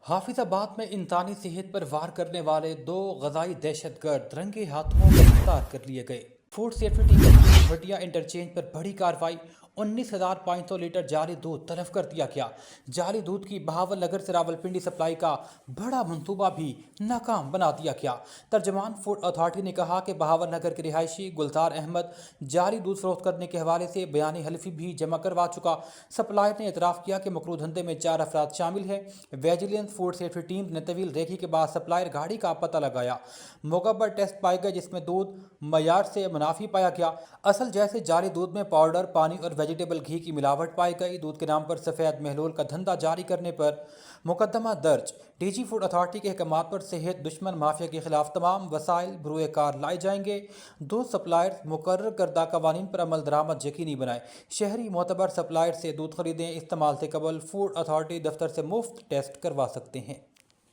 हाफिजाबाद में इंसानी सेहत पर वार करने वाले दो गजाई दहशतगर्द रंगे हाथों गिरफ्तार कर लिए गए। फूड सेफ्टी टीम ने भटिया इंटरचेंज पर बड़ी कार्रवाई। 19,500 लीटर जाली दूध तलब कर दिया गया। जाली दूध की बहावल नगर से रावलपिंडी सप्लाई का बड़ा मंसूबा भी नाकाम बना दिया गया। तर्जमान फूड अथॉरिटी ने कहा कि बहावल नगर के रिहायशी गुलजार अहमद जाली दूध फरोख्त करने के हवाले से बयानी हल्फी भी जमा करवा चुका। सप्लायर ने इतराफ़ किया कि मकरू धंधे में 4 अफराद शामिल हैं। विजिलेंस फूड सेफ्टी टीम ने तवील रेखी के बाद सप्लायर गाड़ी का पता लगाया। मौका पर टेस्ट पाए गए जिसमें दूध मयार से मुनाफी पाया गया। असल जैसे जाली दूध में पाउडर, पानी और वेजिटेबल घी की मिलावट पाई गई। दूध के नाम पर सफ़ेद महलूल का धंधा जारी करने पर मुकदमा दर्ज। डीजी फूड अथॉरिटी के अहकामात पर सेहत दुश्मन माफिया के खिलाफ तमाम वसाइल बरूए कार लाए जाएंगे। दूध सप्लायर मुकर्रर करदा कवानीन पर अमल दरामद यकीनी बनाए। शहरी मोतबर सप्लायर से दूध खरीदें। इस्तेमाल से कबल फूड अथॉरिटी दफ्तर से मुफ्त टेस्ट करवा सकते हैं।